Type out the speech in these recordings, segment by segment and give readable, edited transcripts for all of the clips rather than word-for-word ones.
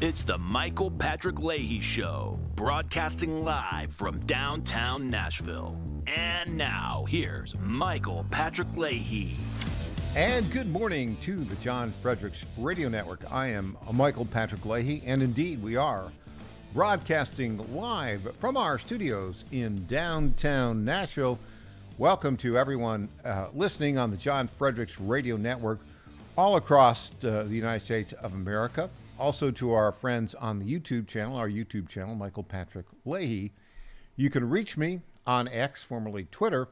It's the Michael Patrick Leahy Show, broadcasting live from downtown Nashville. And now, here's Michael Patrick Leahy. And good morning to the John Fredericks Radio Network. I am Michael Patrick Leahy, and indeed we are broadcasting live from our studios in downtown Nashville. Welcome to everyone listening on the John Fredericks Radio Network all across the United States of America. Also to our friends on the YouTube channel, Michael Patrick Leahy. You can reach me on X, formerly Twitter,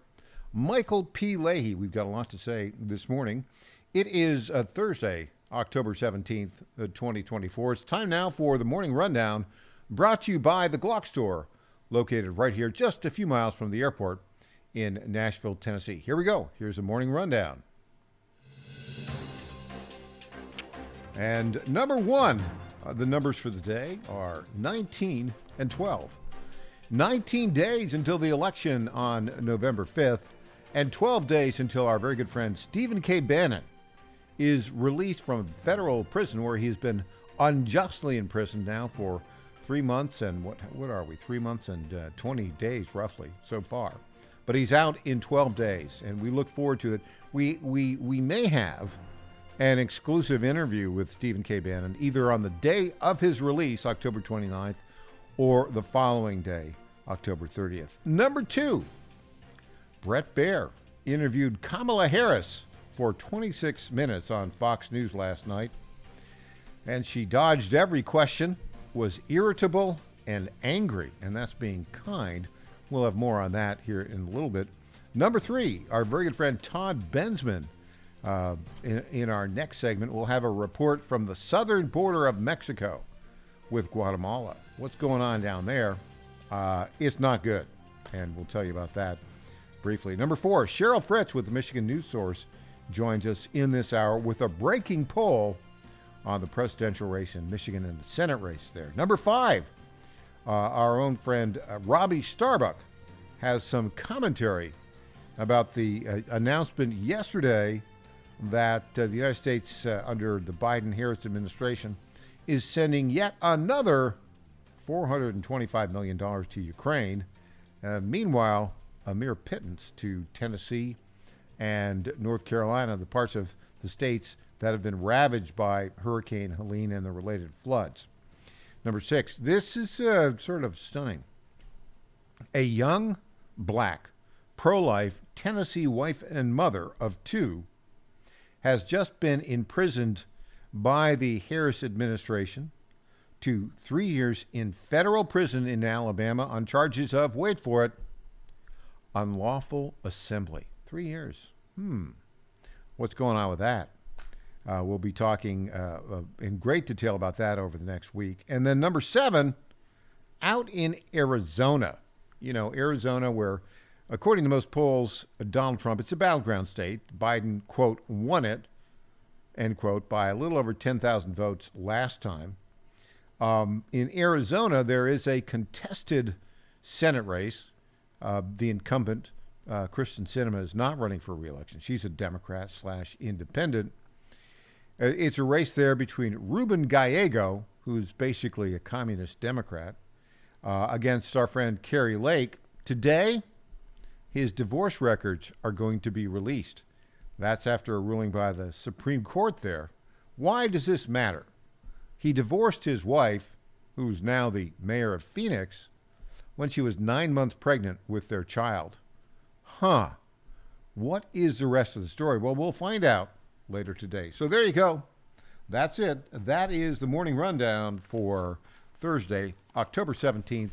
Michael P. Leahy. We've got a lot to say this morning. It is Thursday, October 17th, 2024. It's time now for the Morning Rundown, brought to you by the Glock Store, located right here just a few miles from the airport in Nashville, Tennessee. Here we go. Here's the Morning Rundown. And number one, the numbers for the day are 19 and 12. 19 days until the election on November 5th, and 12 days until our very good friend Stephen K. Bannon is released from federal prison, where he's been unjustly imprisoned now for 3 months and what are we? 3 months and 20 days roughly so far. But he's out in 12 days, and we look forward to it. We may have an exclusive interview with Stephen K. Bannon either on the day of his release, October 29th, or the following day, October 30th. Number two, Bret Baier interviewed Kamala Harris for 26 minutes on Fox News last night, and she dodged every question, was irritable and angry, and that's being kind. We'll have more on that here in a little bit. Number three, our very good friend Todd Bensman. In our next segment, we'll have a report from the southern border of Mexico with Guatemala. What's going on down there? It's not good, and we'll tell you about that briefly. Number four, Cheryl Fritz with the Michigan News Source joins us in this hour with a breaking poll on the presidential race in Michigan and the Senate race there. Number five, our own friend Robbie Starbuck has some commentary about the announcement yesterday that the United States, under the Biden-Harris administration, is sending yet another $425 million to Ukraine. Meanwhile, a mere pittance to Tennessee and North Carolina, the parts of the states that have been ravaged by Hurricane Helene and the related floods. Number six, this is sort of stunning. A young, black, pro-life Tennessee wife and mother of two has just been imprisoned by the Harris administration to 3 years in federal prison in Alabama on charges of, wait for it, unlawful assembly. 3 years. What's going on with that? We'll be talking in great detail about that over the next week. And then number seven, out in Arizona. You know, Arizona, where, according to most polls, Donald Trump, it's a battleground state. Biden, quote, won it, end quote, by a little over 10,000 votes last time. In Arizona, there is a contested Senate race. The incumbent, Kristen Sinema, is not running for re-election. She's a Democrat / independent. It's a race there between Ruben Gallego, who's basically a communist Democrat, against our friend Kari Lake. Today, his divorce records are going to be released. That's after a ruling by the Supreme Court there. Why does this matter? He divorced his wife, who's now the mayor of Phoenix, when she was 9 months pregnant with their child. What is the rest of the story? Well, we'll find out later today. So there you go. That's it. That is the Morning Rundown for Thursday, October 17th,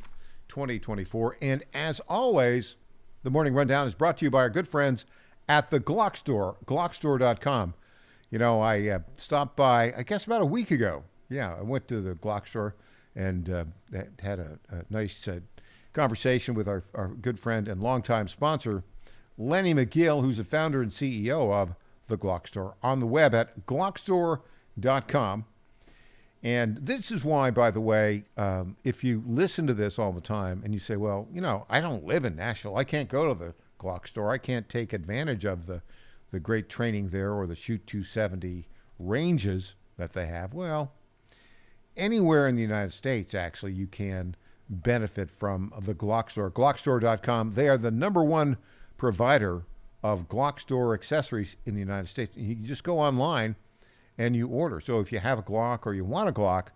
2024. And as always, the Morning Rundown is brought to you by our good friends at the Glock Store, glockstore.com. You know, I stopped by, I guess, about a week ago. Yeah, I went to the Glock Store and had a nice conversation with our good friend and longtime sponsor, Lenny McGill, who's the founder and CEO of the Glock Store, on the web at glockstore.com. And this is why, by the way, if you listen to this all the time and you say, well, you know, I don't live in Nashville. I can't go to the Glock Store. I can't take advantage of the great training there or the Shoot 270 ranges that they have. Well, anywhere in the United States, actually, you can benefit from the Glock Store. Glockstore.com. They are the number one provider of Glock Store accessories in the United States. You just go online and you order. So if you have a Glock or you want a Glock,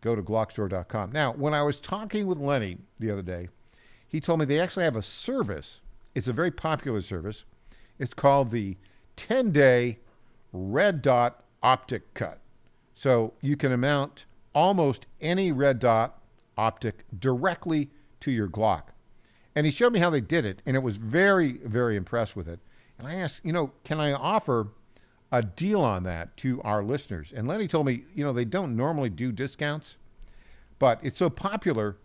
go to Glockstore.com. Now, when I was talking with Lenny the other day, he told me they actually have a service. It's a very popular service. It's called the 10-day red dot optic cut. So you can mount almost any red dot optic directly to your Glock. And he showed me how they did it, and it was very, very impressed with it. And I asked, can I offer a deal on that to our listeners? And Lenny told me, they don't normally do discounts, but it's so popular,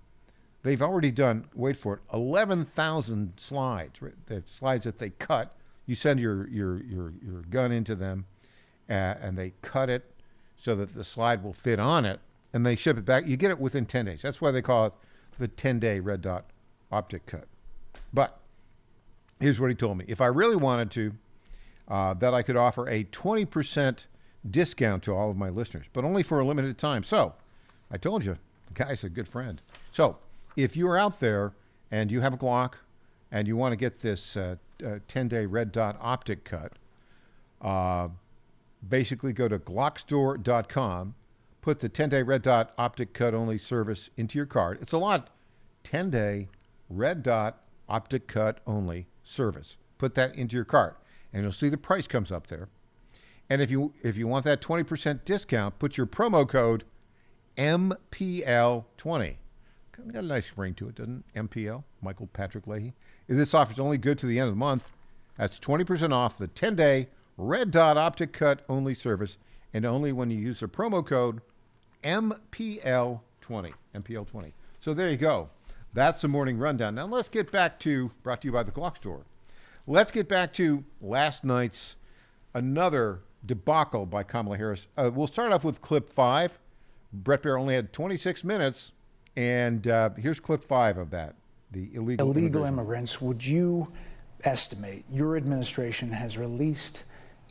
they've already done, wait for it, 11,000 slides, right? The slides that they cut. You send your gun into them, and they cut it so that the slide will fit on it, and they ship it back. You get it within 10 days. That's why they call it the 10-day red dot optic cut. But here's what he told me. If I really wanted to, that I could offer a 20% discount to all of my listeners, but only for a limited time. So I told you, the guy's a good friend. So if you're out there and you have a Glock and you want to get this 10-day red dot optic cut, basically go to Glockstore.com, put the 10-day red dot optic cut only service into your card. It's a lot. 10-day red dot optic cut only service. Put that into your cart, and you'll see the price comes up there. And if you want that 20% discount, put your promo code MPL20. Got a nice ring to it, doesn't it? MPL, Michael Patrick Leahy. This offer is only good to the end of the month. That's 20% off the 10-day red dot optic cut only service, and only when you use the promo code MPL20. MPL20. So there you go. That's the morning rundown. Now let's get back to, brought to you by the Glock Store. Let's get back to last night's another debacle by Kamala Harris. We'll start off with clip 5. Bret Baier only had 26 minutes, and here's clip 5 of that. The illegal immigrants, would you estimate your administration has released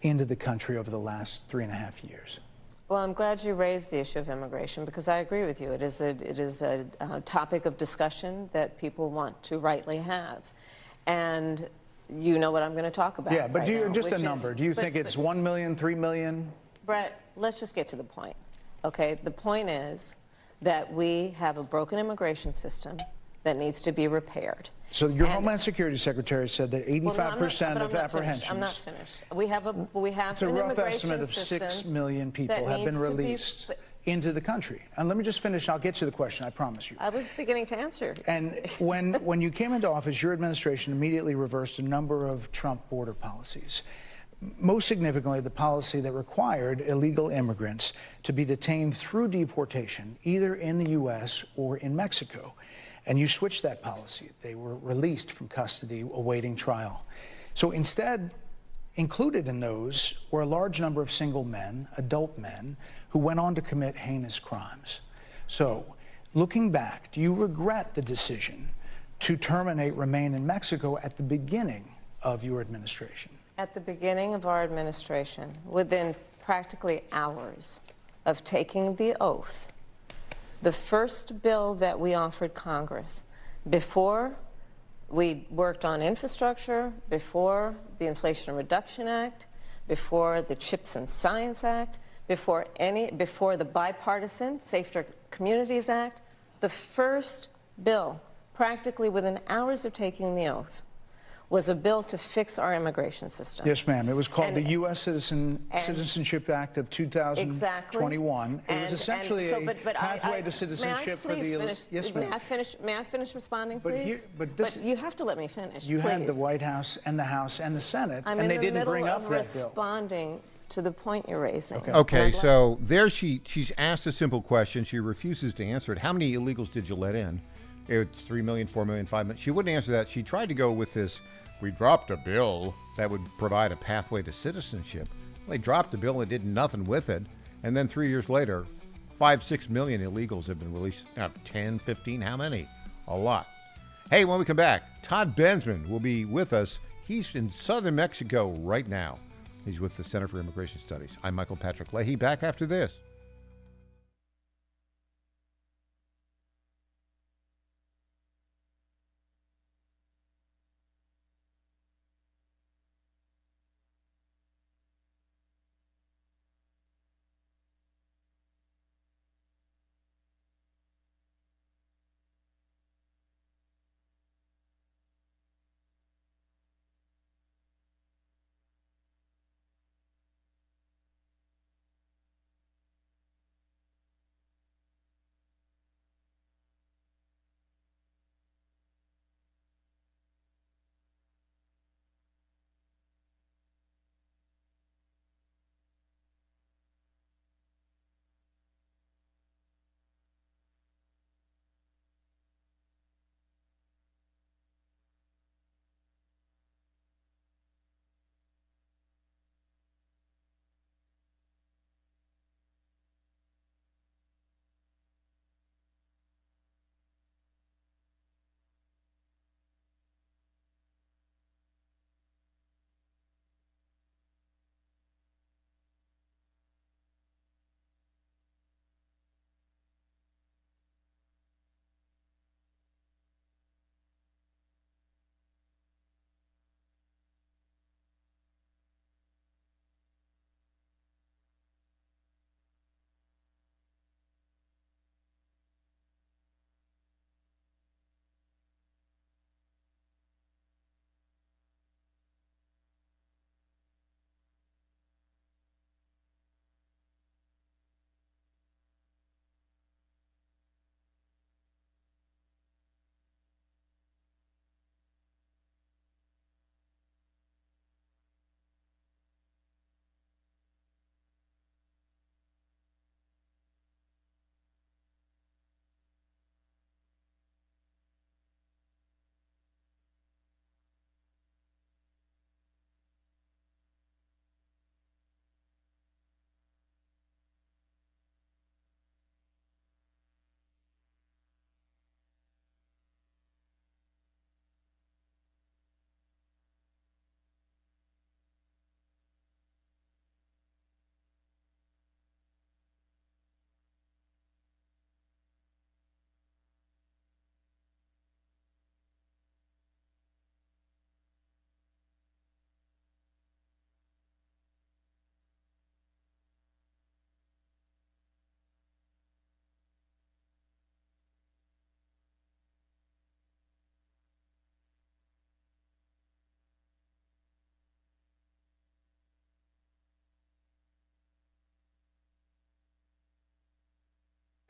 into the country over the last 3.5 years? Well, I'm glad you raised the issue of immigration, because I agree with you. It is a topic of discussion that people want to rightly have. And you know what I'm going to talk about. Yeah, but right do you, now, just a number. Do you think it's 1 million, 3 million? Brett, let's just get to the point. Okay, the point is that we have a broken immigration system that needs to be repaired. So your Homeland Security Secretary said that 85% of apprehensions. I'm not finished. We have an it's a rough estimate of 6 million people have been released into the country. And let me just finish. I'll get to the question. I promise you. I was beginning to answer. And when you came into office, your administration immediately reversed a number of Trump border policies. Most significantly, the policy that required illegal immigrants to be detained through deportation, either in the U.S. or in Mexico. And you switched that policy. They were released from custody awaiting trial. So instead, included in those were a large number of single men, adult men, who went on to commit heinous crimes. So looking back, do you regret the decision to terminate Remain in Mexico at the beginning of your administration? At the beginning of our administration, within practically hours of taking the oath, the first bill that we offered Congress, before we worked on infrastructure, before the Inflation Reduction Act, before the Chips and Science Act, before the bipartisan Safer Communities Act, the first bill, practically within hours of taking the oath, was a bill to fix our immigration system. Yes, ma'am. It was called the U.S. Citizenship Act of 2021. Exactly. It was essentially a pathway to citizenship for the... Yes, ma'am. May I finish responding, please? But you have to let me finish, You please. had the White House and the House and the Senate, and they didn't bring up that bill. I'm in the middle of responding to the point you're raising. Okay, so there she's asked a simple question. She refuses to answer it. How many illegals did you let in? It's 3 million, 4 million, 5 million. She wouldn't answer that. She tried to go with this, we dropped a bill that would provide a pathway to citizenship. Well, they dropped the bill and did nothing with it. And then 3 years later, 5, 6 million illegals have been released. 10, 15, how many? A lot. Hey, when we come back, Todd Bensman will be with us. He's in southern Mexico right now. He's with the Center for Immigration Studies. I'm Michael Patrick Leahy. Back after this.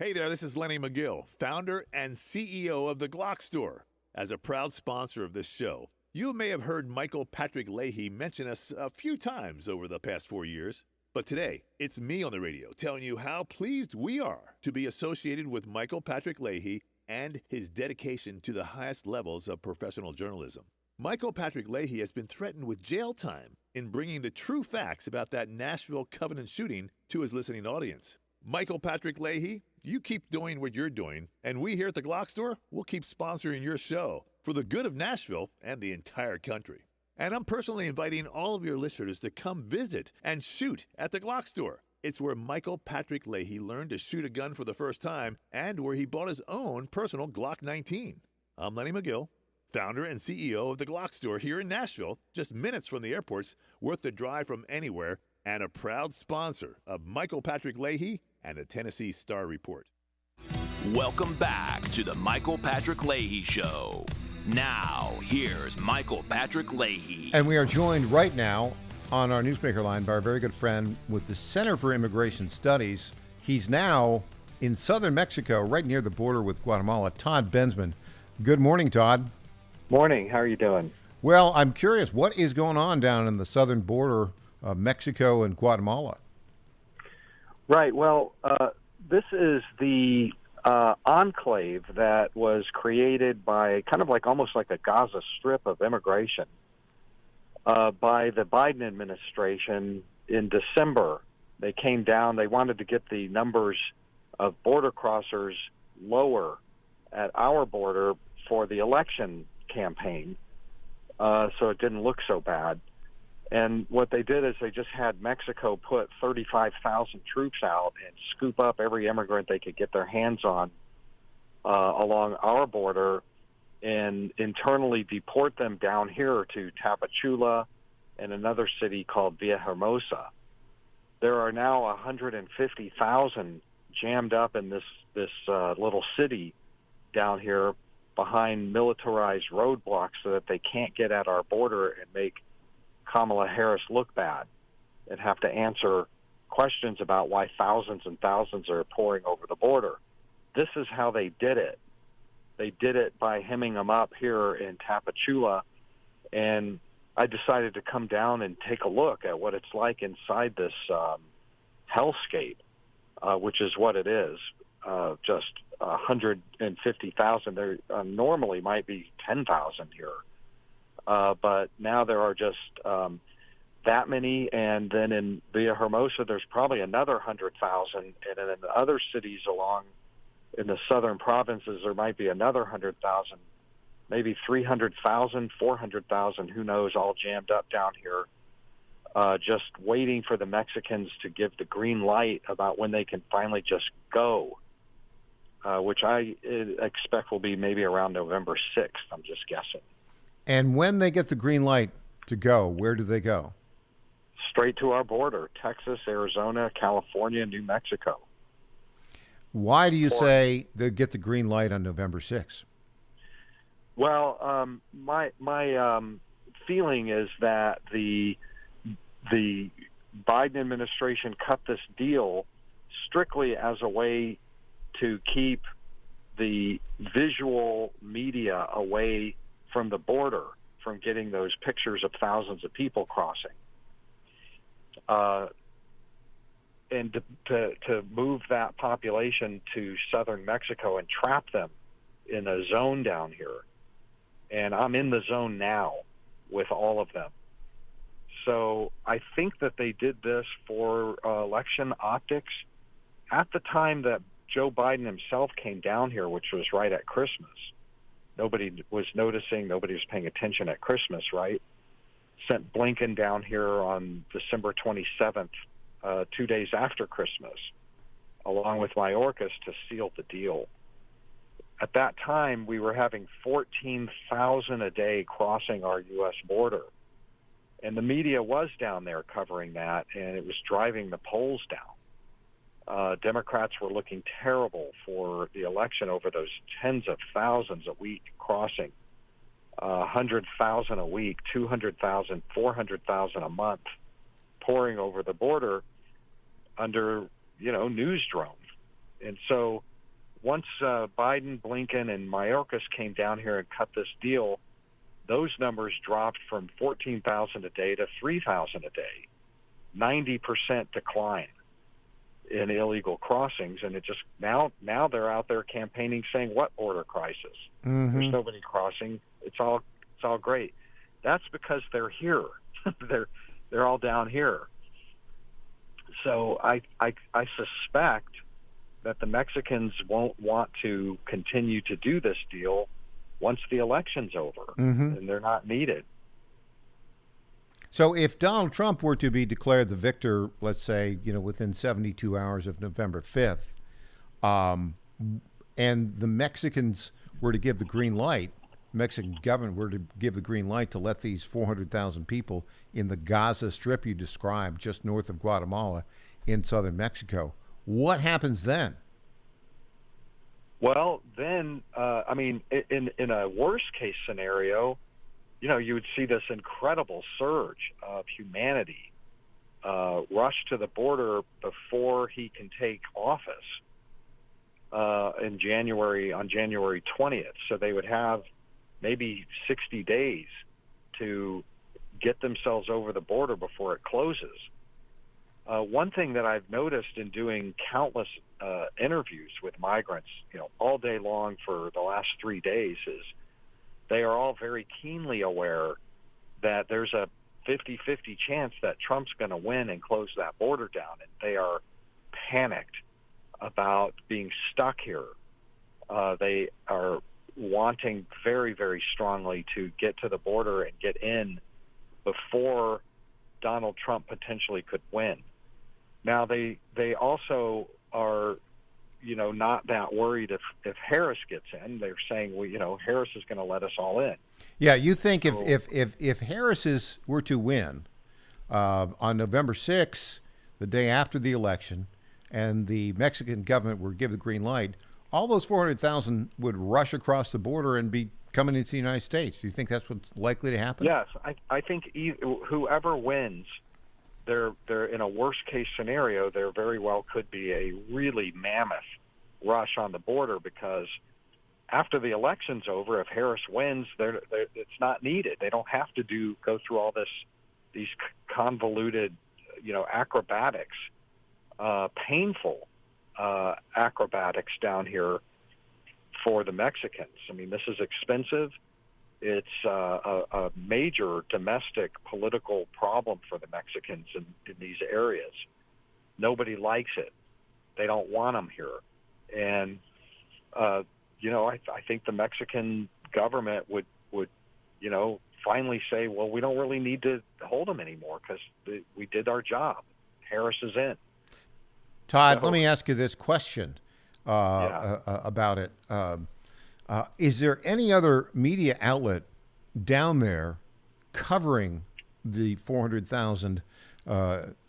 Hey there, this is Lenny McGill, founder and CEO of The Glock Store. As a proud sponsor of this show, you may have heard Michael Patrick Leahy mention us a few times over the past 4 years. But today, it's me on the radio telling you how pleased we are to be associated with Michael Patrick Leahy and his dedication to the highest levels of professional journalism. Michael Patrick Leahy has been threatened with jail time in bringing the true facts about that Nashville Covenant shooting to his listening audience. Michael Patrick Leahy, you keep doing what you're doing, and we here at the Glock Store will keep sponsoring your show for the good of Nashville and the entire country. And I'm personally inviting all of your listeners to come visit and shoot at the Glock Store. It's where Michael Patrick Leahy learned to shoot a gun for the first time and where he bought his own personal Glock 19. I'm Lenny McGill, founder and CEO of the Glock Store here in Nashville, just minutes from the airports, worth the drive from anywhere, and a proud sponsor of Michael Patrick Leahy and the Tennessee Star Report. Welcome back to the Michael Patrick Leahy Show. Now, here's Michael Patrick Leahy. And we are joined right now on our newsmaker line by our very good friend with the Center for Immigration Studies. He's now in southern Mexico, right near the border with Guatemala, Todd Bensman. Good morning, Todd. Morning. How are you doing? Well, I'm curious, what is going on down in the southern border of Mexico and Guatemala? Right. Well, this is the enclave that was created by kind of like almost like a Gaza Strip of immigration by the Biden administration in December. They came down. They wanted to get the numbers of border crossers lower at our border for the election campaign, so it didn't look so bad. And what they did is they just had Mexico put 35,000 troops out and scoop up every immigrant they could get their hands on along our border and internally deport them down here to Tapachula and another city called Villahermosa. There are now 150,000 jammed up in this little city down here behind militarized roadblocks so that they can't get at our border and make Kamala Harris look bad and have to answer questions about why thousands and thousands are pouring over the border. This is how they did it. They did it by hemming them up here in Tapachula, and I decided to come down and take a look at what it's like inside this hellscape, which is what it is. Just 150,000. There normally might be 10,000 here. But now there are just that many, and then in Villahermosa there's probably another 100,000, and then in the other cities along in the southern provinces there might be another 100,000, maybe 300,000, 400,000, who knows, all jammed up down here, just waiting for the Mexicans to give the green light about when they can finally just go, which I expect will be maybe around November 6th, I'm just guessing. And when they get the green light to go, where do they go? Straight to our border, Texas, Arizona, California, New Mexico. Why do you say they get the green light on November 6th? Well, my feeling is that the Biden administration cut this deal strictly as a way to keep the visual media away from the border, from getting those pictures of thousands of people crossing, and to move that population to southern Mexico and trap them in a zone down here. And I'm in the zone now with all of them. So I think that they did this for election optics. At the time that Joe Biden himself came down here, which was right at Christmas, nobody was noticing, nobody was paying attention at Christmas, right? Sent Blinken down here on December 27th, 2 days after Christmas, along with Mayorkas, to seal the deal. At that time, we were having 14,000 a day crossing our U.S. border. And the media was down there covering that, and it was driving the polls down. Democrats were looking terrible for the election over those tens of thousands a week crossing, 100,000 a week, 200,000, 400,000 a month pouring over the border under, news drones. And so once Biden, Blinken, and Mayorkas came down here and cut this deal, those numbers dropped from 14,000 a day to 3,000 a day, 90% decline in illegal crossings. And it just now they're out there campaigning saying, what border crisis? Mm-hmm. There's nobody crossing. It's all great. That's because they're here. they're all down here. So I suspect that the Mexicans won't want to continue to do this deal once the election's over, Mm-hmm. and they're not needed. So if Donald Trump were to be declared the victor, let's say, within 72 hours of November 5th, and the Mexicans were to give the green light, Mexican government were to give the green light to let these 400,000 people in the Gaza Strip you described just north of Guatemala in southern Mexico, what happens then? Well, then, in a worst case scenario, you would see this incredible surge of humanity rush to the border before he can take office on January 20th. So they would have maybe 60 days to get themselves over the border before it closes. One thing that I've noticed in doing countless interviews with migrants, all day long for the last 3 days, is they are all very keenly aware that there's a 50-50 chance that Trump's going to win and close that border down. And they are panicked about being stuck here. They are wanting very, very strongly to get to the border and get in before Donald Trump potentially could win. Now, they also are, not that worried if Harris gets in. They're saying, well, Harris is going to let us all in. Yeah, you think if Harris were to win on November 6th, the day after the election, and the Mexican government were to give the green light, all those 400,000 would rush across the border and be coming into the United States. Do you think that's what's likely to happen? Yes, I think whoever wins, they're in a worst case scenario, there very well could be a really mammoth rush on the border, because after the election's over, if Harris wins, it's not needed. They don't have to go through all these convoluted, acrobatics, painful acrobatics down here for the Mexicans. I mean, this is expensive. It's a major domestic political problem for the Mexicans in these areas. Nobody likes it. They don't want them here. And, I think the Mexican government would finally say, well, we don't really need to hold them anymore because we did our job. Harris is in. Todd, let me ask you this question about it. Is there any other media outlet down there covering the 400,000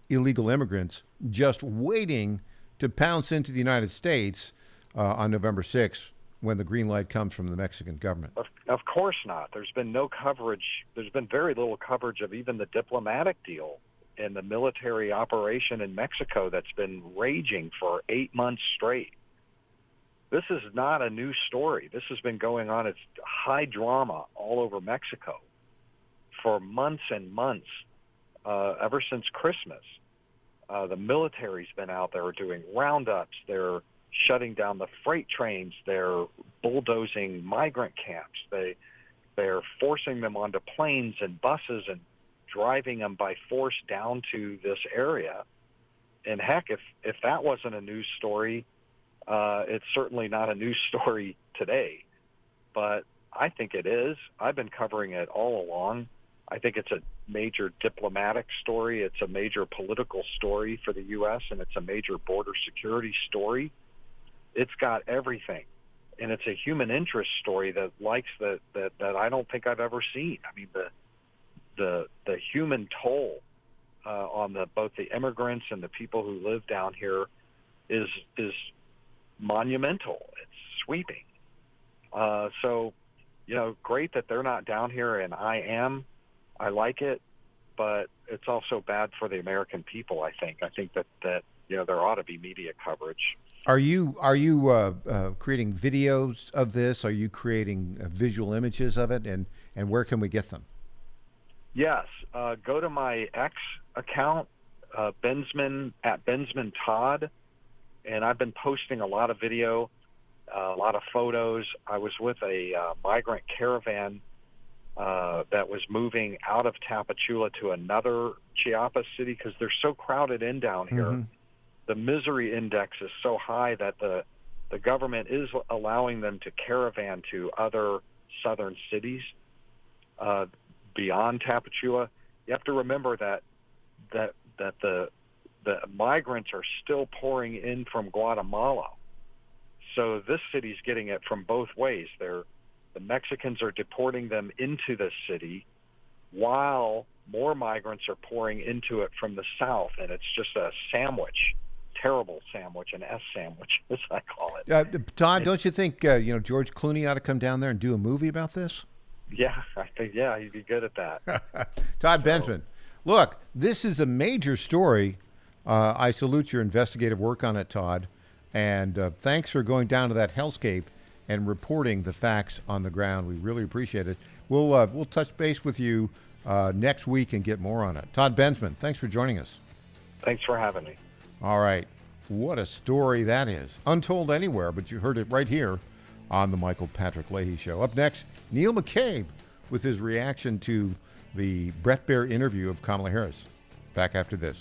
illegal immigrants just waiting to pounce into the United States on November 6th when the green light comes from the Mexican government? Of course not. There's been no coverage. There's been very little coverage of even the diplomatic deal and the military operation in Mexico that's been raging for 8 months straight. This is not a new story. This has been going on. It's high drama all over Mexico for months and months, ever since Christmas. The military's been out there doing roundups. They're shutting down the freight trains. They're bulldozing migrant camps. They're forcing them onto planes and buses and driving them by force down to this area. And heck, if that wasn't a news story, it's certainly not a news story today. But I think it is. I've been covering it all along. I think it's a major diplomatic story. It's a major political story for the U.S., and it's a major border security story. It's got everything. And it's a human interest story that I don't think I've ever seen. I mean, the human toll on both the immigrants and the people who live down here is monumental. It's sweeping. So, great that they're not down here, and I am. I like it, but it's also bad for the American people, I think. I think that there ought to be media coverage. Are you creating videos of this? Are you creating visual images of it? And where can we get them? Yes, go to my X account, Bensman at Bensman Todd, and I've been posting a lot of video, a lot of photos. I was with a migrant caravan that was moving out of Tapachula to another Chiapas city because they're so crowded in down here. Mm-hmm. The misery index is so high that the government is allowing them to caravan to other southern cities beyond Tapachula. You have to remember that the migrants are still pouring in from Guatemala. So this city's getting it from both ways. The Mexicans are deporting them into the city while more migrants are pouring into it from the south, and it's just a sandwich, terrible sandwich, an S sandwich, as I call it. Todd, don't you think George Clooney ought to come down there and do a movie about this? Yeah, I think he'd be good at that. Todd Bensman, look, this is a major story. I salute your investigative work on it, Todd, and thanks for going down to that hellscape and reporting the facts on the ground. We really appreciate it. We'll touch base with you next week and get more on it. Todd Bensman, thanks for joining us. Thanks for having me. All right. What a story that is. Untold anywhere, but you heard it right here on the Michael Patrick Leahy Show. Up next, Neil McCabe with his reaction to the Bret Baier interview of Kamala Harris. Back after this.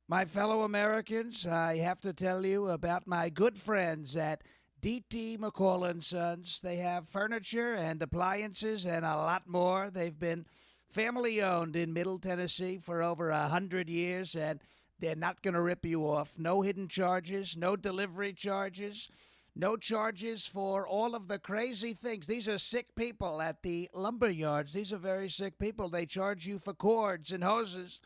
My fellow Americans, I have to tell you about my good friends at D.T. McCall and Sons. They have furniture and appliances and a lot more. They've been family owned in Middle Tennessee for over 100 years, and they're not going to rip you off. No hidden charges, no delivery charges, no charges for all of the crazy things. These are sick people at the lumber yards. These are very sick people. They charge you for cords and hoses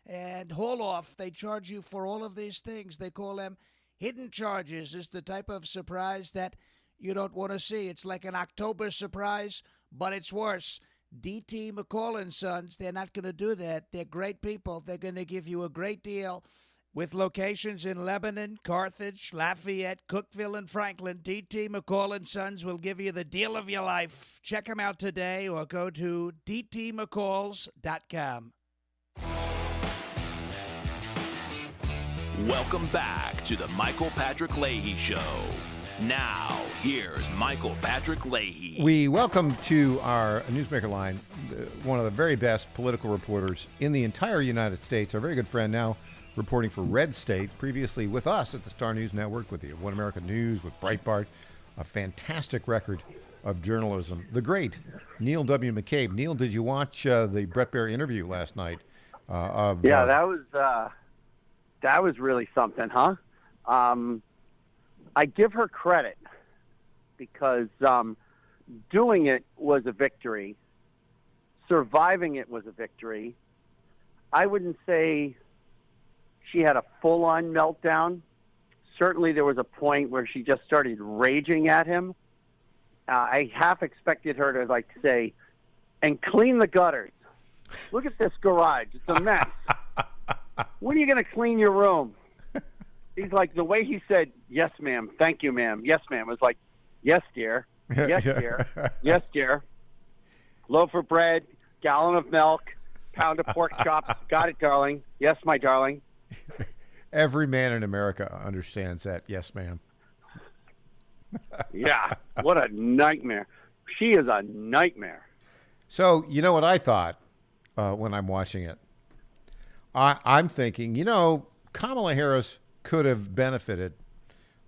and haul off. They charge you for all of these things. They call them hidden charges. It's the type of surprise that you don't want to see. It's like an October surprise, but it's worse. D.T. McCall and Sons, they're not going to do that. They're great people. They're going to give you a great deal with locations in Lebanon, Carthage, Lafayette, Cookeville, and Franklin. D.T. McCall and Sons will give you the deal of your life. Check them out today or go to dtmccalls.com. Welcome back to the Michael Patrick Leahy Show. Now, here's Michael Patrick Leahy. We welcome to our Newsmaker line one of the very best political reporters in the entire United States, our very good friend now reporting for Red State, previously with us at the Star News Network, with the One America News, with Breitbart, a fantastic record of journalism. The great Neil W. McCabe. Neil, did you watch the Bret Baier interview last night? That was really something, huh? I give her credit because doing it was a victory. Surviving it was a victory. I wouldn't say she had a full-on meltdown. Certainly there was a point where she just started raging at him. I half expected her to say, and clean the gutters. Look at this garage. It's a mess. When are you going to clean your room? He's like, the way he said, yes, ma'am, thank you, ma'am, yes, ma'am, was like, yes, dear, yes, dear, yes, dear. Loaf of bread, gallon of milk, pound of pork chops. Got it, darling. Yes, my darling. Every man in America understands that, yes, ma'am. Yeah, what a nightmare. She is a nightmare. So, you know what I thought when I'm watching it? I'm thinking, Kamala Harris could have benefited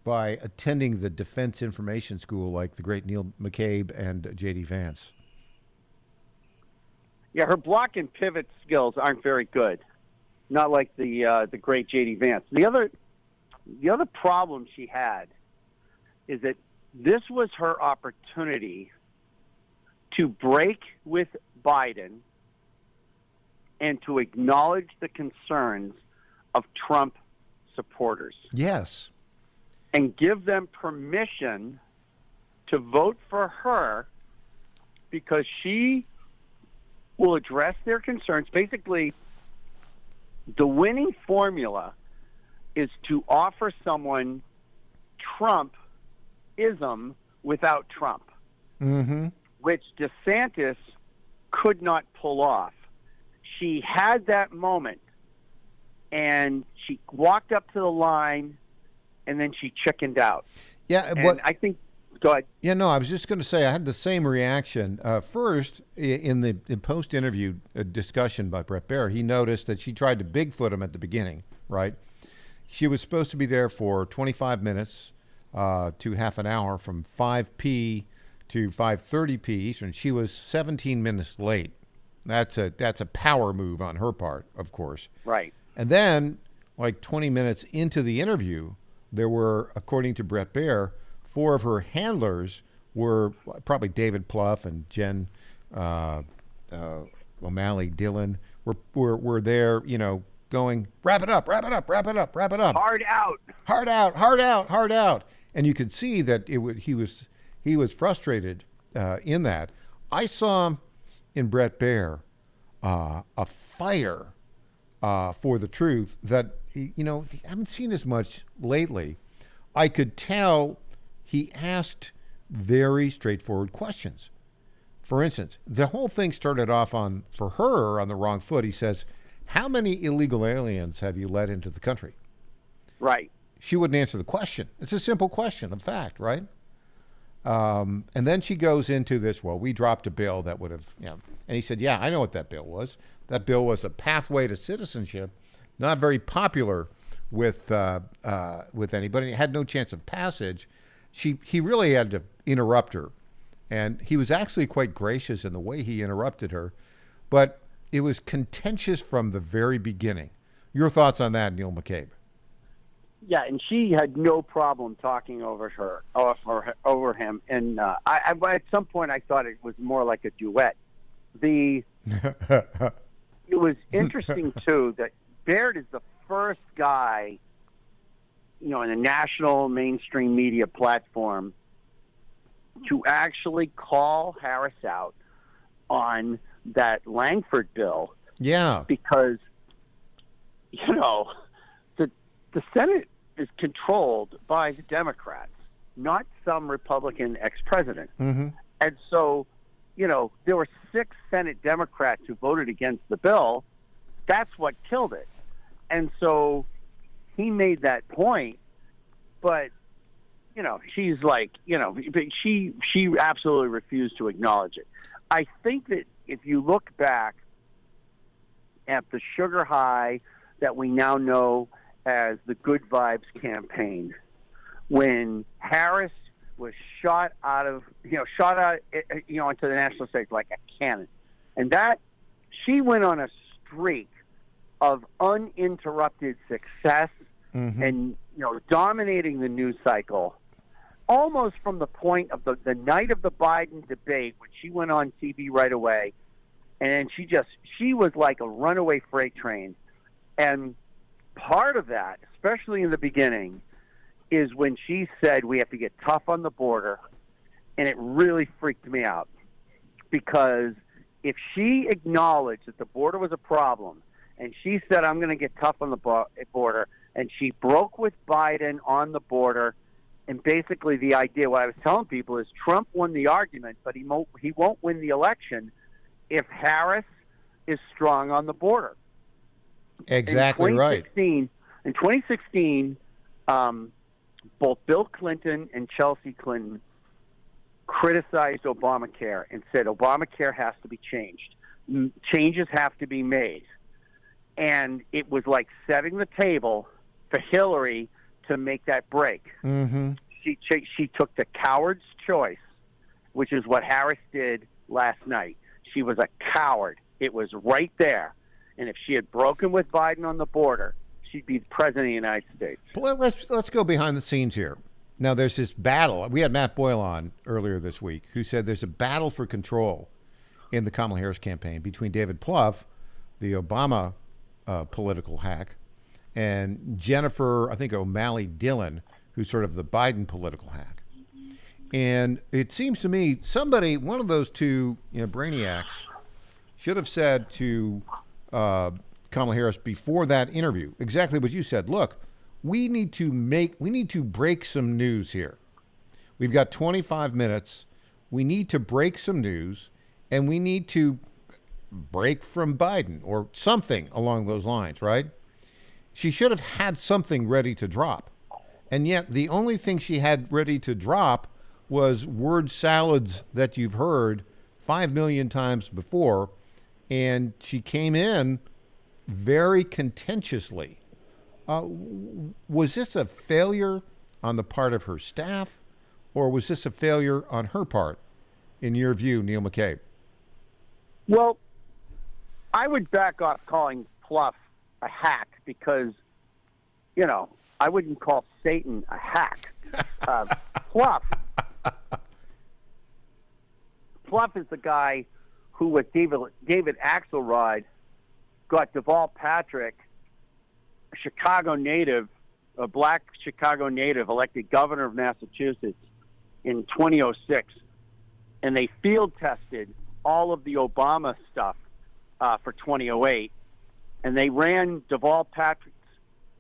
by attending the Defense Information School like the great Neil McCabe and J.D. Vance. Yeah, her block and pivot skills aren't very good. Not like the great J.D. Vance. The other problem she had is that this was her opportunity to break with Biden and to acknowledge the concerns of Trump supporters. Yes. And give them permission to vote for her because she will address their concerns. Basically, the winning formula is to offer someone Trumpism without Trump, which DeSantis could not pull off. She had that moment, and she walked up to the line, and then she chickened out. Yeah, and I think. Go ahead. Yeah, no, I was just going to say I had the same reaction. First, in the post-interview discussion by Bret Baier, he noticed that she tried to Bigfoot him at the beginning, right? She was supposed to be there for 25 minutes to half an hour from 5 to 5:30 Eastern. She was 17 minutes late. That's a power move on her part, of course. Right. And then, like 20 minutes into the interview, there were, according to Bret Baier, 4 of her handlers were probably David Plouffe and Jen O'Malley Dillon were there, going, wrap it up, wrap it up, wrap it up, wrap it up. Hard out. Hard out, hard out, hard out. And you could see that he was frustrated in that. I saw in Bret Baier a fire for the truth that, I haven't seen as much lately. I could tell he asked very straightforward questions. For instance, the whole thing started off for her on the wrong foot. He says, how many illegal aliens have you let into the country? Right. She wouldn't answer the question. It's a simple question of fact, right? And then she goes into this, well, we dropped a bill that would have, and he said, yeah, I know what that bill was. That bill was a pathway to citizenship not very popular with anybody. He had no chance of passage. He really had to interrupt her, and he was actually quite gracious in the way he interrupted her, but it was contentious from the very beginning. Your thoughts on that, Neil McCabe? Yeah, and she had no problem talking over him. And at some point, I thought it was more like a duet. It was interesting too that Baird is the first guy, in a national mainstream media platform to actually call Harris out on that Langford bill. Yeah. Because, the Senate is controlled by the Democrats, not some Republican ex-president. Mm-hmm. And so, there were 6 Senate Democrats who voted against the bill. That's what killed it. And so he made that point, but, she's like, she absolutely refused to acknowledge it. I think that if you look back at the sugar high that we now know as the Good Vibes campaign, when Harris was shot into the national stage like a cannon, and that she went on a streak of uninterrupted success, mm-hmm. and dominating the news cycle, almost from the point of the night of the Biden debate when she went on TV right away, and she was like a runaway freight train. And part of that, especially in the beginning, is when she said we have to get tough on the border, and it really freaked me out, because if she acknowledged that the border was a problem and she said I'm going to get tough on the border, and she broke with Biden on the border, and basically the idea, what I was telling people, is Trump won the argument, but he won't win the election if Harris is strong on the border. Exactly right. In 2016, both Bill Clinton and Chelsea Clinton criticized Obamacare and said Obamacare has to be changed. Changes have to be made. And it was like setting the table for Hillary to make that break. Mm-hmm. She took the coward's choice, which is what Harris did last night. She was a coward. It was right there. And if she had broken with Biden on the border, she'd be the president of the United States. Well, let's go behind the scenes here. Now, there's this battle. We had Matt Boyle on earlier this week, who said there's a battle for control in the Kamala Harris campaign between David Plouffe, the Obama political hack, and Jennifer, I think, O'Malley Dillon, who's sort of the Biden political hack. And it seems to me one of those two brainiacs should have said to Kamala Harris before that interview exactly what you said. Look, we need to break some news here. We've got 25 minutes. We need to break some news, and we need to break from Biden or something along those lines, right? She should have had something ready to drop. And yet the only thing she had ready to drop was word salads that you've heard 5 million times before. And she came in very contentiously. Was this a failure on the part of her staff, or was this a failure on her part, in your view, Neil McCabe? Well, I would back off calling Plouffe a hack because, I wouldn't call Satan a hack. Plouffe is the guy who, with David Axelrod, got Deval Patrick, a Chicago native, a black Chicago native, elected governor of Massachusetts in 2006. And they field tested all of the Obama stuff for 2008. And they ran Deval Patrick's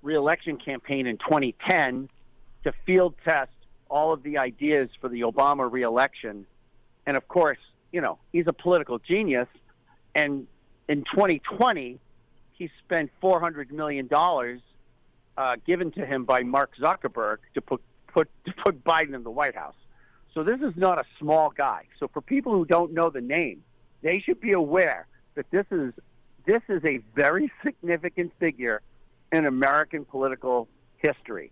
reelection campaign in 2010 to field test all of the ideas for the Obama reelection. And of course, he's a political genius. And in 2020, he spent $400 million given to him by Mark Zuckerberg to put Biden in the White House. So this is not a small guy. So for people who don't know the name, they should be aware that this is a very significant figure in American political history.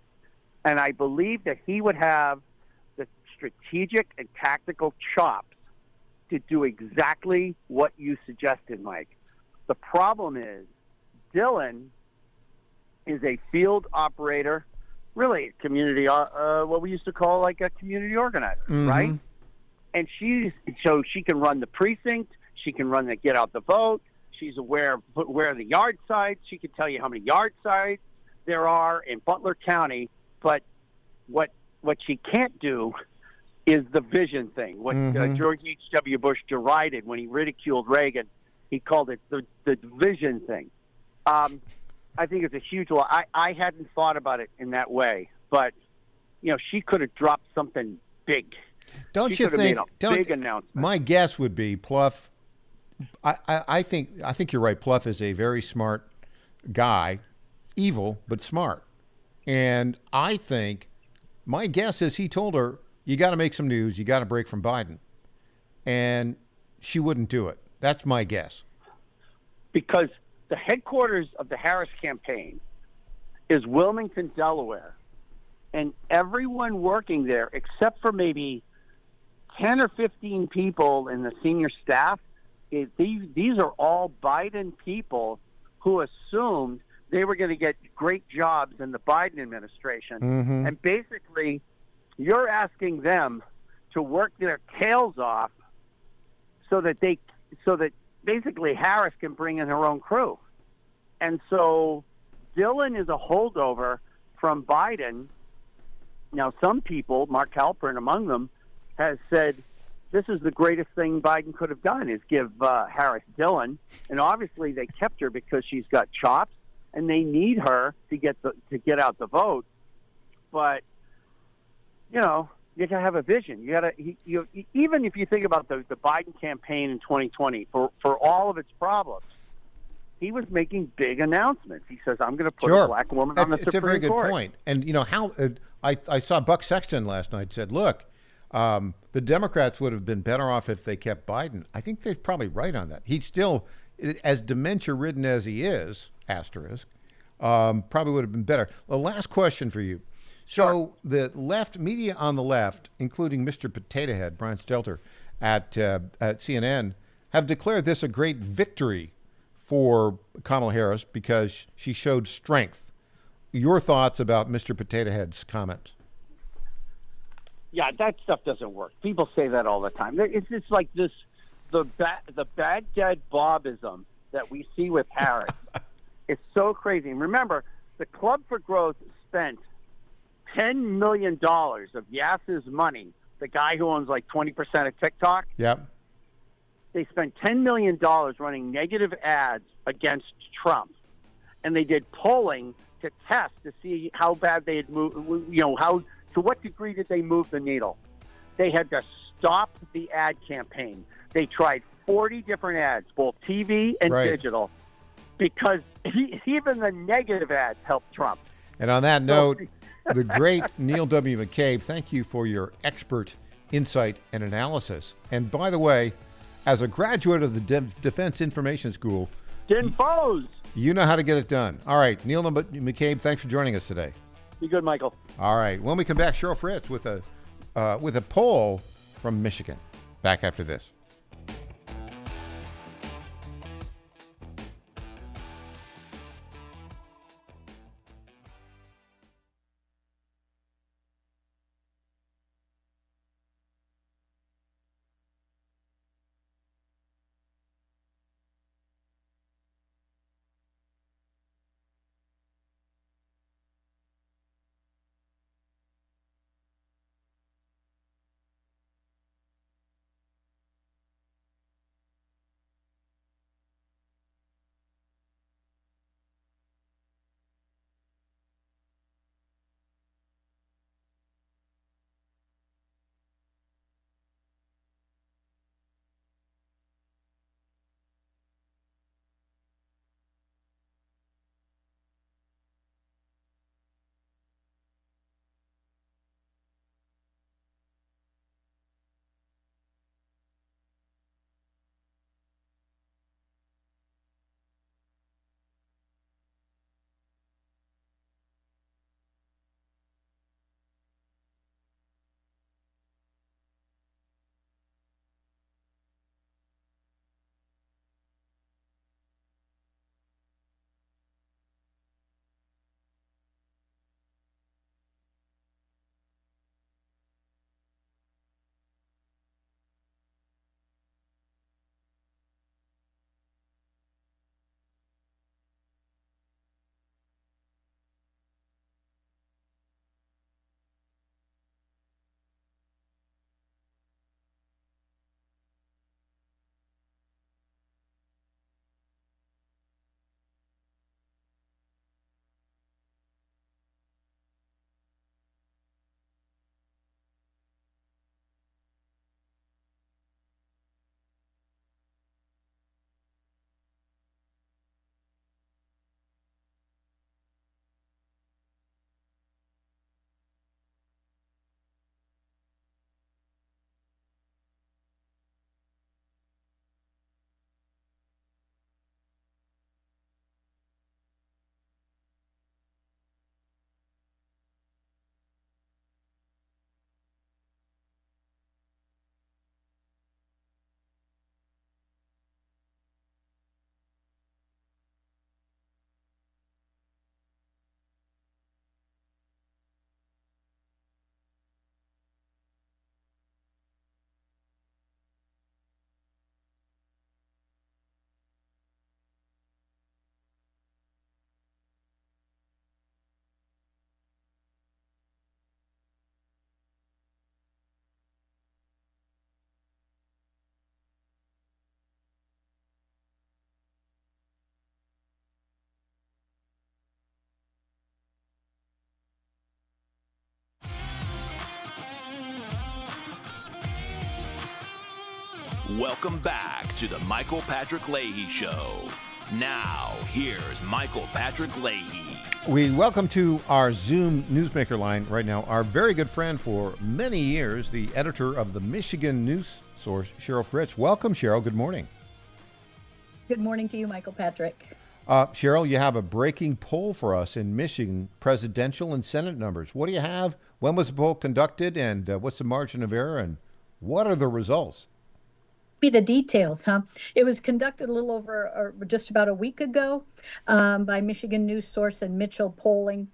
And I believe that he would have the strategic and tactical chops to do exactly what you suggested, Mike. The problem is Dylan is a field operator, really a community, what we used to call like a community organizer, right? And so she can run the precinct, she can run the get out the vote, she's aware of where the yard sites, she can tell you how many yard sites there are in Butler County, but what she can't do is the vision thing. What George H.W. Bush derided when he ridiculed Reagan, he called it the vision thing. I think it's a huge one. I hadn't thought about it in that way, but she could have dropped something big. Don't she you think? Made a big announcement. My guess would be Pluff. I think you're right. Pluff is a very smart guy, evil but smart, and I think my guess is he told her, "You got to make some news. You got to break from Biden," and she wouldn't do it. That's my guess. Because the headquarters of the Harris campaign is Wilmington, Delaware, and everyone working there, except for maybe 10 or 15 people in the senior staff, these are all Biden people who assumed they were going to get great jobs in the Biden administration. And basically, you're asking them to work their tails off so that basically Harris can bring in her own crew. And so Dylan is a holdover from Biden. Now, some people, Mark Halperin among them, has said this is the greatest thing Biden could have done is give Harris Dylan. And obviously they kept her because she's got chops and they need her to get out the vote. But, you got to have a vision. Even if you think about the Biden campaign in 2020, for all of its problems, he was making big announcements. He says, "I'm going to put a black woman on the Supreme Court." It's a very good point. And how I saw Buck Sexton last night said, "Look, the Democrats would have been better off if they kept Biden." I think they're probably right on that. He's still, as dementia-ridden as he is, asterisk, probably would have been better. The last question for you. So the left media on the left, including Mr. Potato Head, Brian Stelter, at CNN, have declared this a great victory for Kamala Harris because she showed strength. Your thoughts about Mr. Potato Head's comments? Yeah, that stuff doesn't work. People say that all the time. It's just like this, the Baghdad Bobism that we see with Harris. It's so crazy. And remember, the Club for Growth spent $10 million of Yass's money, the guy who owns like 20% of TikTok. Yep. They spent $10 million running negative ads against Trump. And they did polling to test to see how bad they had moved, to what degree did they move the needle. They had to stop the ad campaign. They tried 40 different ads, both TV and digital, because even the negative ads helped Trump. And on that note, the great Neil W. McCabe, thank you for your expert insight and analysis. And by the way, as a graduate of the Defense Information School, you know how to get it done. All right, Neil McCabe, thanks for joining us today. Be good, Michael. All right, when we come back, Cheryl Fritz with a poll from Michigan. Back after this. Welcome back to the Michael Patrick Leahy Show. Now, here's Michael Patrick Leahy. We welcome to our Zoom newsmaker line right now our very good friend for many years, the editor of the Michigan News Source, Cheryl Fritz. Welcome, Cheryl. Good morning. Good morning to you, Michael Patrick. Cheryl, you have a breaking poll for us in Michigan, presidential and Senate numbers. What do you have? When was the poll conducted, and what's the margin of error, and what are the results? Be the details, huh? It was conducted a little over, or just about a week ago, by Michigan News Source and Mitchell Polling.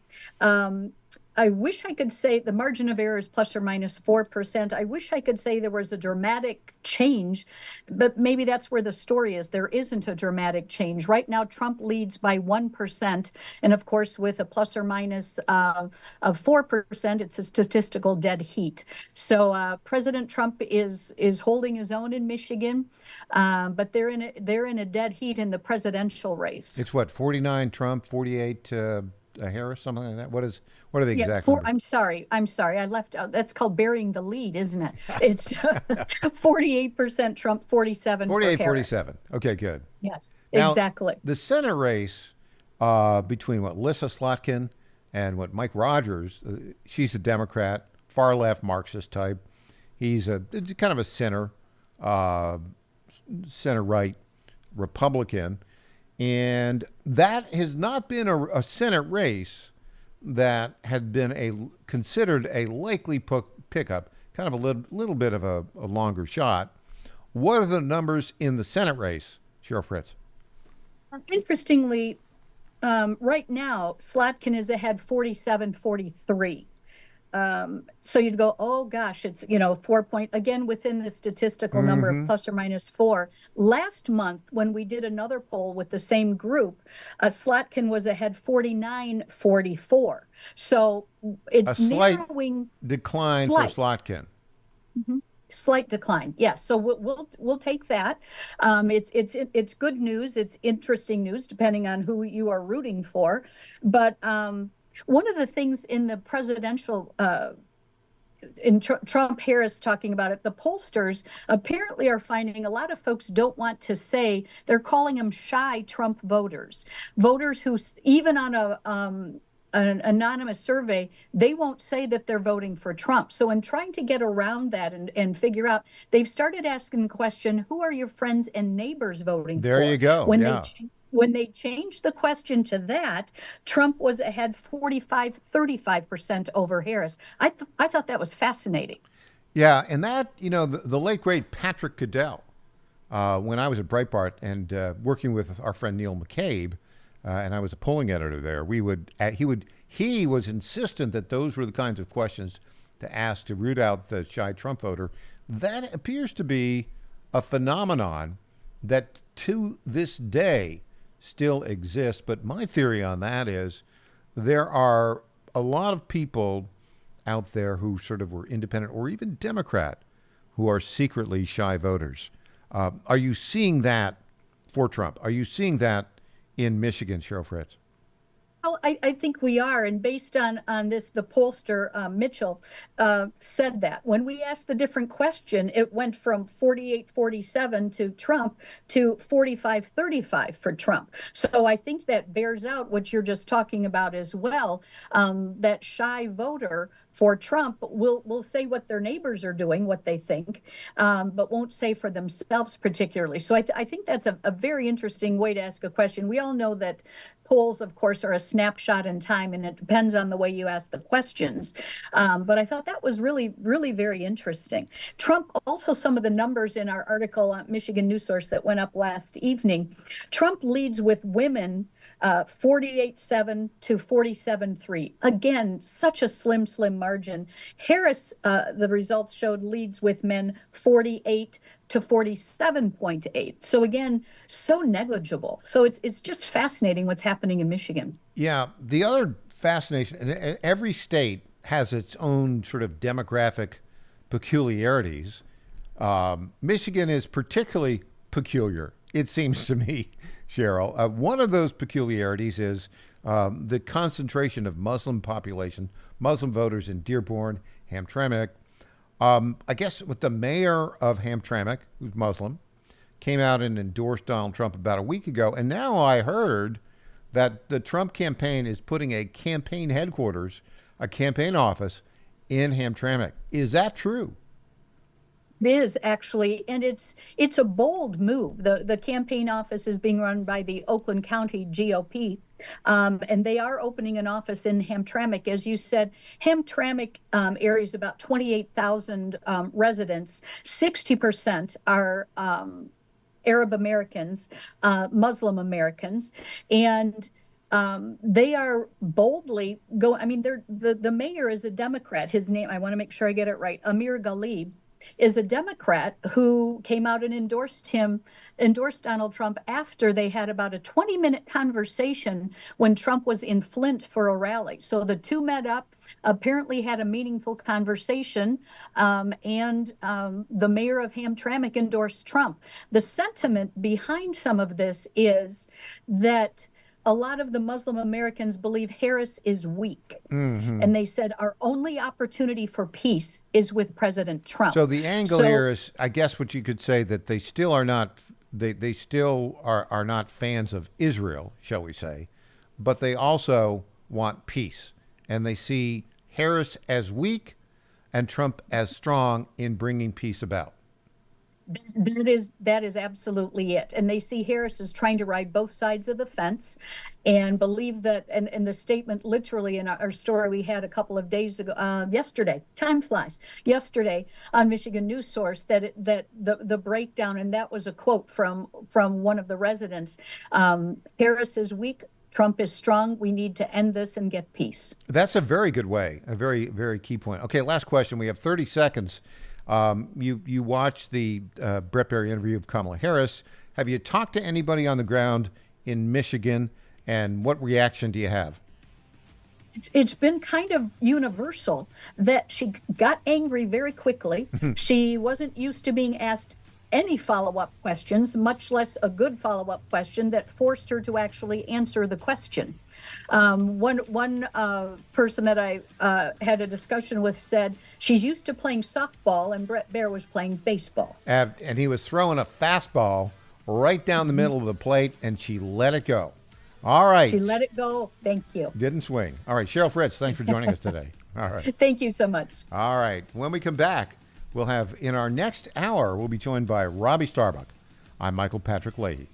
I wish I could say the margin of error is plus or minus 4%. I wish I could say there was a dramatic change, but maybe that's where the story is. There isn't a dramatic change. Right now, Trump leads by 1%. And of course, with a plus or minus of 4%, it's a statistical dead heat. So President Trump is holding his own in Michigan, but they're in a dead heat in the presidential race. It's what, 49 Trump, 48 Harris, something like that? What are the exact numbers? I'm sorry. I left out. That's called burying the lead, isn't it? It's 48% Trump, 47 for Harris. 47. Okay, good. Yes, now, exactly. The Senate race between Lissa Slotkin and Mike Rogers, she's a Democrat, far left Marxist type. He's kind of a center right Republican. And that has not been a Senate race that had been considered a likely pickup, kind of a little bit of a longer shot. What are the numbers in the Senate race, Cheryl Fritz? Interestingly, right now, Slotkin is ahead 47-43. So you'd go, oh gosh, it's 4 point again within the statistical number of plus or minus 4. Last month, when we did another poll with the same group, Slotkin was ahead 49-44. So it's a slight narrowing. Decline for Slotkin. Mm-hmm. Slight decline, yes. So we'll take that. It's good news. It's interesting news, depending on who you are rooting for, but. One of the things in the presidential, in Trump-Harris talking about it, the pollsters apparently are finding a lot of folks don't want to say, they're calling them shy Trump voters. Voters who, even on an anonymous survey, they won't say that they're voting for Trump. So in trying to get around that and figure out, they've started asking the question, who are your friends and neighbors voting for? There you go, When they changed the question to that, Trump was ahead 35% over Harris. I thought that was fascinating. Yeah, and that, the late, great Patrick Goodell, when I was at Breitbart and working with our friend Neil McCabe, and I was a polling editor there, he was insistent that those were the kinds of questions to ask to root out the shy Trump voter. That appears to be a phenomenon that to this day still exists. But my theory on that is there are a lot of people out there who sort of were independent or even Democrat who are secretly shy voters. Are you seeing that for Trump? Are you seeing that in Michigan, Cheryl Fritz? Well, I think we are. And based on this, the pollster, Mitchell, said that. When we asked the different question, it went from 48-47 to Trump to 45-35 for Trump. So I think that bears out what you're just talking about as well. That shy voter for Trump will say what their neighbors are doing, what they think, but won't say for themselves particularly. So I think that's a very interesting way to ask a question. We all know that polls, of course, are a snapshot in time, and it depends on the way you ask the questions. But I thought that was really, really very interesting. Trump, also some of the numbers in our article on Michigan News Source that went up last evening, Trump leads with women 48-7 to 47-3. Again, such a slim margin. Harris, the results showed, leads with men 48 to 47.8. So again, so negligible. So it's just fascinating what's happening in Michigan. Yeah, the other fascination, and every state has its own sort of demographic peculiarities. Michigan is particularly peculiar, it seems to me, Cheryl. One of those peculiarities is the concentration of Muslim population, Muslim voters in Dearborn, Hamtramck. I guess with the mayor of Hamtramck, who's Muslim, came out and endorsed Donald Trump about a week ago. And now I heard that the Trump campaign is putting a campaign headquarters, a campaign office in Hamtramck. Is that true? It is actually, and it's a bold move. The campaign office is being run by the Oakland County GOP, and they are opening an office in Hamtramck. As you said, Hamtramck area is about 28,000 residents. 60% are Arab Americans, Muslim Americans, and they are boldly go. I mean, the mayor is a Democrat. His name, I want to make sure I get it right, Amir Ghalib, is a Democrat who came out and endorsed Donald Trump after they had about a 20-minute conversation when Trump was in Flint for a rally. So the two met up, apparently had a meaningful conversation, and the mayor of Hamtramck endorsed Trump. The sentiment behind some of this is that a lot of the Muslim Americans believe Harris is weak. Mm-hmm. And they said our only opportunity for peace is with President Trump. So the angle here is, I guess what you could say, that they still are not, they still are not fans of Israel, shall we say, but they also want peace. And they see Harris as weak and Trump as strong in bringing peace about. That is absolutely it. And they see Harris as trying to ride both sides of the fence and believe that, and the statement literally in our story we had a couple of days ago, yesterday, time flies, yesterday on Michigan News Source, that the breakdown, and that was a quote from one of the residents, Harris is weak, Trump is strong. We need to end this and get peace. That's a very good way, a very, very key point. Okay, last question. We have 30 seconds. You watched the Brett Barry interview of Kamala Harris. Have you talked to anybody on the ground in Michigan, and what reaction do you have? It's been kind of universal that she got angry very quickly. She wasn't used to being asked any follow-up questions, much less a good follow-up question that forced her to actually answer the question. One person that I had a discussion with said she's used to playing softball and Brett Baer was playing baseball. And he was throwing a fastball right down the middle of the plate, and she let it go. All right. She let it go. Thank you. Didn't swing. All right. Cheryl Fritz, thanks for joining us today. All right. Thank you so much. All right. When we come back, we'll have, in our next hour, we'll be joined by Robbie Starbuck. I'm Michael Patrick Leahy.